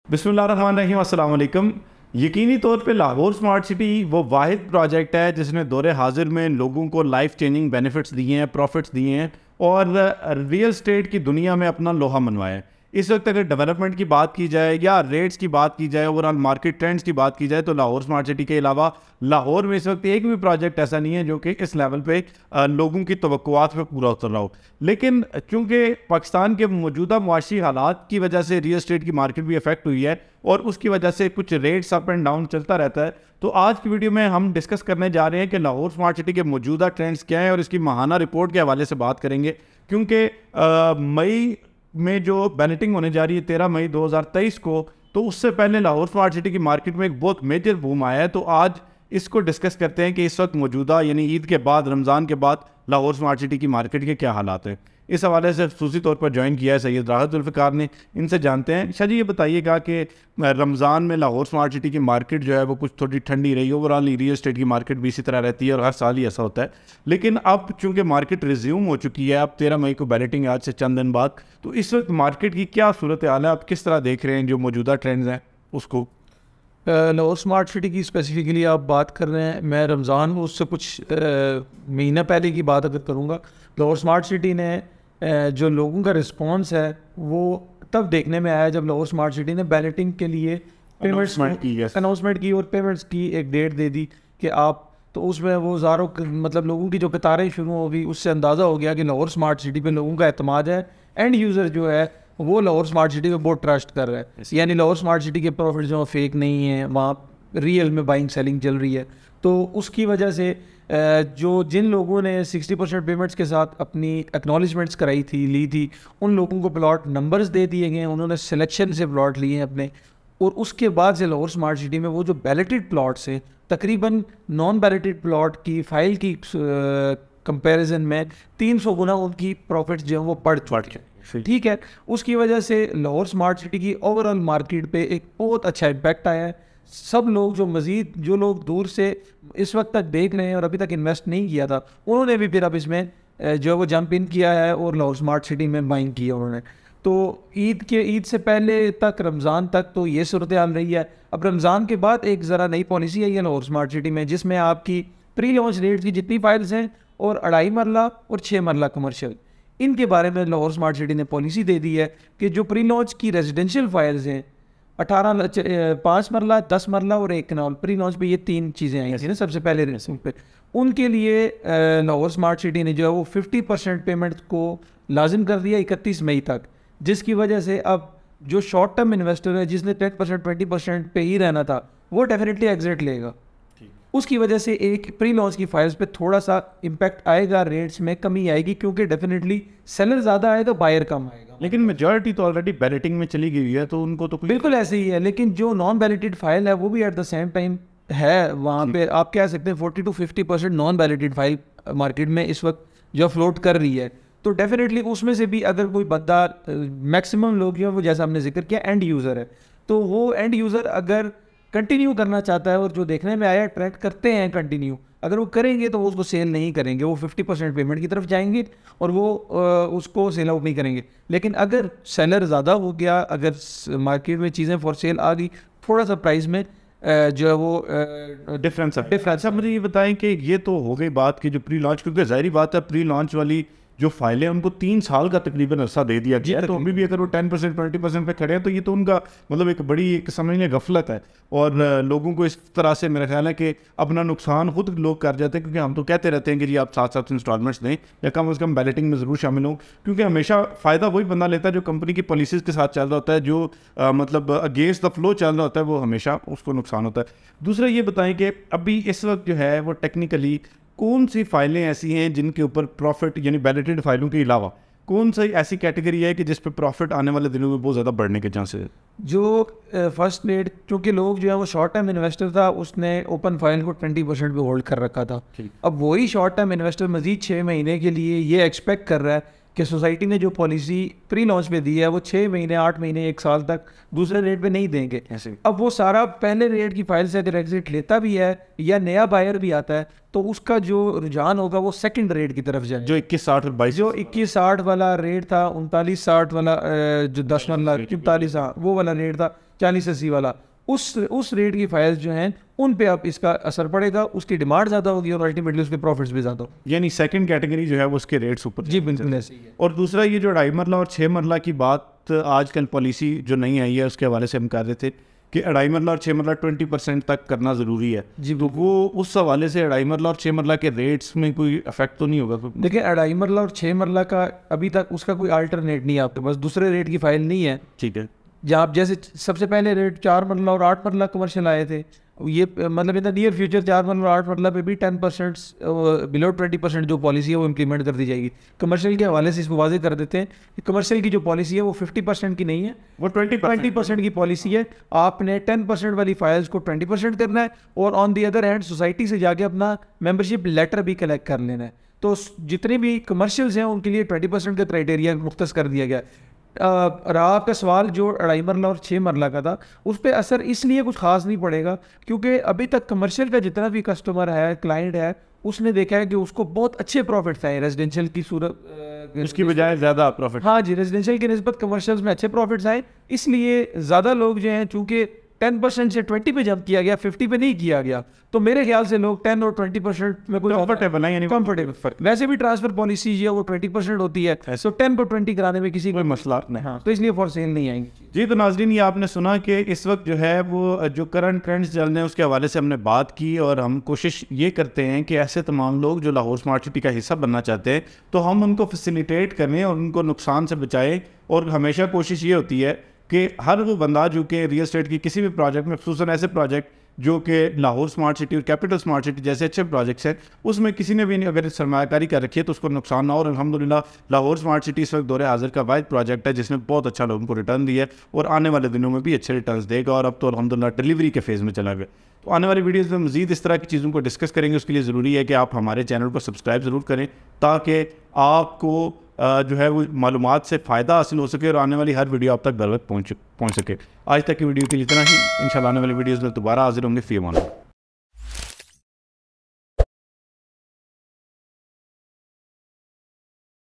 बिस्मिल्लाहिर्रहमानिर्रहीम, अस्सलाम वालेकुम। यकीनी तौर पे लाहौर स्मार्ट सिटी वो वाहिद प्रोजेक्ट है जिसने दौरे हाजिर में लोगों को लाइफ चेंजिंग बेनिफिट्स दिए हैं, प्रॉफिट्स दिए हैं और रियल स्टेट की दुनिया में अपना लोहा मनवाया है। इस वक्त अगर डेवलपमेंट की बात की जाए या रेट्स की बात की जाए, ओवरऑल मार्केट ट्रेंड्स की बात की जाए, तो लाहौर स्मार्ट सिटी के अलावा लाहौर में इस वक्त एक भी प्रोजेक्ट ऐसा नहीं है जो कि इस लेवल पे लोगों की तवक्कुआत पे पूरा उतर रहा हो। लेकिन चूँकि पाकिस्तान के मौजूदा मुआशी हालात की वजह से रियल स्टेट की मार्केट भी अफेक्ट हुई है और उसकी वजह से कुछ रेट्स अप एंड डाउन चलता रहता है, तो आज की वीडियो में हम डिस्कस करने जा रहे हैं कि लाहौर स्मार्ट सिटी के मौजूदा ट्रेंड्स क्या हैं और इसकी माहाना रिपोर्ट के हवाले से बात करेंगे। क्योंकि मई में जो बैलेटिंग होने जा रही है 13 मई 2023 को, तो उससे पहले लाहौर स्मार्ट सिटी की मार्केट में एक बहुत मेजर बूम आया है। तो आज इसको डिस्कस करते हैं कि इस वक्त मौजूदा यानी ईद के बाद, रमज़ान के बाद लाहौर स्मार्ट सिटी की मार्केट के क्या हालात हैं। इस हवाले से खसूसी तौर पर ज्वाइन किया है सैयद राहत जुल्फ़िकार ने। इनसे जानते हैं। शाह जी, ये बताइएगा कि रमज़ान में लाहौर स्मार्ट सिटी की मार्केट जो है वो कुछ थोड़ी ठंडी रही, ओवरऑल रियल एस्टेट की मार्केट भी इसी तरह रहती है और हर साल ही ऐसा होता है। लेकिन अब चूँकि मार्केट रिज्यूम हो चुकी है, अब 13 मई को बैलेटिंग आज से चंद दिन बाद, तो इस वक्त मार्केट की क्या सूरत हाल है, आप किस तरह देख रहे हैं जो मौजूदा ट्रेंड्स हैं उसको? लाहौर स्मार्ट सिटी की स्पेसिफिकली आप बात कर रहे हैं। मैं रमज़ान उससे कुछ महीना पहले की बात अगर करूँगा, लाहौर स्मार्ट सिटी ने जो लोगों का रिस्पांस है वो तब देखने में आया जब लाहौर स्मार्ट सिटी ने बैलेटिंग के लिए पेमेंट्स अनाउंसमेंट की और पेमेंट्स की एक डेट दे दी कि आप, तो उसमें वो हज़ारों मतलब लोगों की जो कतारें शुरू हो गई, उससे अंदाज़ा हो गया कि लाहौर स्मार्ट सिटी पे लोगों का एतमाद है। एंड यूज़र जो है वो लाहौर स्मार्ट सिटी पे बहुत ट्रस्ट कर रहा है। यानी लाहौर स्मार्ट सिटी के प्रॉफिट जो फेक नहीं है, वहाँ रियल में बाइंग सेलिंग चल रही है। तो उसकी वजह से जो जिन लोगों ने 60% पेमेंट्स के साथ अपनी एक्नॉलेजमेंट्स कराई थी, ली थी, उन लोगों को प्लॉट नंबर्स दे दिए गए, उन्होंने सिलेक्शन से प्लॉट लिए हैं अपने। और उसके बाद से लाहौर स्मार्ट सिटी में वो जो बैलेटेड प्लॉट्स हैं, तकरीबन नॉन बैलेटेड प्लॉट की फाइल की कंपैरिजन में 300 गुना उनकी प्रॉफिट्स जो हैं वो बढ़ चुके हैं। ठीक है, उसकी वजह से लाहौर स्मार्ट सिटी की ओवरऑल मार्केट पे एक बहुत अच्छा इम्पैक्ट आया है। सब लोग जो लोग दूर से इस वक्त तक देख रहे हैं और अभी तक इन्वेस्ट नहीं किया था, उन्होंने भी फिर अब इसमें जो वो जंप इन किया है और लाहौर स्मार्ट सिटी में बाइंग किया उन्होंने। तो ईद से पहले तक, रमज़ान तक तो ये सूरत हाल रही है। अब रमज़ान के बाद एक ज़रा नई पॉलिसी आई है लाहौर स्मार्ट सिटी में, जिसमें आपकी प्री लॉन्च रेट की जितनी फाइल्स हैं और 2.5 मरला और 6 मरला कमर्शियल, इनके बारे में लाहौर स्मार्ट सिटी ने पॉलिसी दे दी है कि जो प्री लॉन्च की रेजिडेंशियल फाइल्स हैं 5 मरला, 10 मरला और 1 कनाल, प्री लॉन्च पे ये 3 चीज़ें आई थी ना सबसे पहले रेसिंग पे, उनके लिए लाहौर स्मार्ट सिटी ने जो है वो 50% पेमेंट को लाजिम कर दिया 31 मई तक। जिसकी वजह से अब जो शॉर्ट टर्म इन्वेस्टर है जिसने 10% 20% पे ही रहना था, वो डेफिनेटली एग्जिट लेगा। उसकी वजह से एक प्री लॉन्च की फाइल्स पे थोड़ा सा इम्पैक्ट आएगा, रेट्स में कमी आएगी, क्योंकि डेफिनेटली सेलर ज़्यादा आएगा, बायर कम आएगा। लेकिन मेजॉरिटी तो ऑलरेडी बैलेटिंग में चली गई है, तो उनको तो बिल्कुल ऐसे ही है। लेकिन जो नॉन बैलेटेड फाइल है वो भी एट द सेम टाइम है वहाँ पे, आप कह सकते हैं 40 to 50% non balloted file market में इस वक्त जो फ्लोट कर रही है। तो डेफिनेटली उसमें से भी अगर कोई बंदा, मैक्सिमम लोग जो वो जैसा हमने जिक्र किया एंड यूज़र है, तो वो एंड यूज़र अगर कंटिन्यू करना चाहता है और जो देखने में आया ट्रैक करते हैं कंटिन्यू, अगर वो करेंगे तो वो उसको सेल नहीं करेंगे, वो 50% पेमेंट की तरफ जाएंगे और वो उसको सेल आउट नहीं करेंगे। लेकिन अगर सेलर ज़्यादा हो गया, अगर मार्केट में चीज़ें फॉर सेल आ गई, थोड़ा सा प्राइस में जो है वो डिफरेंस है। मुझे ये बताएं कि ये तो हो गई बात कि जो प्री लॉन्च, क्योंकि जाहिर बात है प्री लॉन्च वाली जो फाइलें उनको 3 साल का तकरीबन अरसा दे दिया गया है, तो अभी भी अगर वो 10% 20% पे खड़े हैं, तो ये तो उनका मतलब एक बड़ी एक समझने गफलत है। और लोगों को इस तरह से मेरा ख्याल है कि अपना नुकसान खुद लोग कर जाते हैं, क्योंकि हम तो कहते रहते हैं कि जी आप 7 इंस्टॉलमेंट्स दें या कम से कम बैलेटिंग में ज़रूर शामिल हों, क्योंकि हमेशा फ़ायदा वही बंदा लेता है जो कंपनी की पॉलिसीज़ के साथ चल रहा होता है, जो मतलब अगेंस्ट द फ्लो चल रहा होता है, वो हमेशा उसको नुकसान होता है। दूसरा ये बताएं कि अभी इस वक्त जो है वो टेक्निकली कौन सी फाइलें ऐसी हैं जिनके ऊपर प्रॉफिट, यानी बैलेटेड फाइलों के अलावा कौन सी ऐसी कैटेगरी है कि जिस पे प्रॉफिट आने वाले दिनों में बहुत ज़्यादा बढ़ने के चांसेस है? जो फर्स्ट रेट, क्योंकि लोग जो है वो शॉर्ट टर्म इन्वेस्टर था, उसने ओपन फाइल को 20% पे होल्ड कर रखा था। अब वही शॉर्ट टर्म इन्वेस्टर मजीद 6 महीने के लिए ये एक्सपेक्ट कर रहा है कि सोसाइटी ने जो पॉलिसी प्री लॉन्च पे दी है वो 6 महीने, 8 महीने, 1 साल तक दूसरे रेट पे नहीं देंगे। अब वो सारा पहले रेट की फाइल से अगर एग्जिट लेता भी है या नया बायर भी आता है, तो उसका जो रुझान होगा वो सेकंड रेट की तरफ जाए, जो 2160 और 22, जो 2160 वाला रेट था, 3960 वाला जो 10 44, वो वाला रेट था, 40-80 वाला, उस रेट की फाइल्स जो हैं उन पे अब इसका असर पड़ेगा, उसकी डिमांड ज़्यादा होगी और अल्टीमेटली उसके प्रॉफिट्स भी ज़्यादा होंगे। यानी सेकंड कैटेगरी जो है वो उसके रेट्स ऊपर। जी बिल्कुल ऐसे ही है। और दूसरा ये जो 2.5 मरला और 6 मरला की बात आजकल पॉलिसी जो नहीं आई है उसके हवाले से हम कर रहे थे कि 2.5 मरला और 6 मरला 20% तक करना ज़रूरी है जी। तो वो उस हवाले से 2.5 मरला और 6 मरला के रेट्स में कोई इफेक्ट तो नहीं होगा? देखिए 2.5 मरला और 6 मरला का अभी तक उसका कोई अल्टरनेट नहीं है आपके पास, दूसरे रेट की फाइल नहीं है। ठीक है। जहाँ आप जैसे सबसे पहले रेट 4 मरला और 8 मरला कमर्शियल आए थे, ये मतलब इन द नियर फ्यूचर 4 मरला और 8 मरला पे भी 10% बिलो 20% जो पॉलिसी है वो इम्प्लीमेंट कर दी जाएगी। कमर्शियल के हवाले से इसको वाज़ेह कर देते हैं कि कमर्शियल की जो पॉलिसी है वो 50% की नहीं है, वो 20% की पॉलिसी है। आपने 10% वाली फाइल्स को 20% करना है और on the other hand society से जाके अपना मेंबरशिप लेटर भी कलेक्ट कर लेना है। तो जितने भी कमर्शियल्स हैं उनके लिए 20% का क्राइटेरिया मुख्तस कर दिया गया। रहा आपका सवाल जो 2.5 मरला और 6 मरला का था, उस पर असर इसलिए कुछ खास नहीं पड़ेगा क्योंकि अभी तक कमर्शियल का जितना भी कस्टमर है, क्लाइंट है, उसने देखा है कि उसको बहुत अच्छे प्रॉफिट्स आए रेजिडेंशियल की सूरत उसकी बजाय ज़्यादा प्रॉफिट। हाँ जी, रेजिडेंशियल की निस्बत कमर्शियल में अच्छे प्रॉफिट्स आए, इसलिए ज़्यादा लोग जो हैं चूँकि 10% से 20 पे जंप किया गया, 50 पे नहीं किया गया, तो मेरे ख्याल से लोग 10 और 20% में कोई कंफर्टेबल है, यानी कंफर्टेबल। वैसे भी ट्रांसफर पॉलिसी जो है वो 20% होती है, तो 10 को 20 कराने में किसी कोई मसला नहीं। हाँ, तो इसलिए फॉर सेल नहीं आएंगी। जी तो नाज़रीन, ये आपने सुना कि इस वक्त जो है वो जो करंट ट्रेंड्स चल रहे हैं उसके हवाले से हमने बात की और हम कोशिश ये करते हैं कि ऐसे तमाम लोग जो लाहौर स्मार्ट सिटी का हिस्सा बनना चाहते हैं तो हम उनको फैसिलिटेट करें और उनको नुकसान से बचाएं। और हमेशा कोशिश ये होती है कि हर वो बंदा जो कि रियल एस्टेट की किसी भी प्रोजेक्ट में, खुसूसन ऐसे प्रोजेक्ट जो कि लाहौर स्मार्ट सिटी और कैपिटल स्मार्ट सिटी जैसे अच्छे प्रोजेक्ट्स हैं, उसमें किसी ने भी अगर सरमायाकारी कर रखी है तो उसको नुकसान ना हो। और अल्हम्दुलिल्लाह लाहौर स्मार्ट सिटी इस वक्त दौरे हाजिर का वाहिद प्रोजेक्ट है जिसने बहुत अच्छा लोगों को रिटर्न दिया है और आने वाले दिनों में भी अच्छे रिटर्न देगा। और अब तो अल्हम्दुलिल्लाह डिलीवरी के फेज़ में चला गया। तो आने वाली वीडियोज़ में मज़ीद इस तरह की चीज़ों को डिस्कस करेंगे। उसके लिए ज़रूरी है कि आप हमारे चैनल को सब्सक्राइब ज़रूर करें ताकि आपको जो है वो मालूमात से फ़ायदा हासिल हो सके और आने वाली हर वीडियो आप तक बर वक्त पहुँच सके। आज तक की वीडियो के लिए इतना ही। इंशाल्लाह आने वाली वीडियोज़ में दोबारा हाजिर होंगे। फ़ी अमान।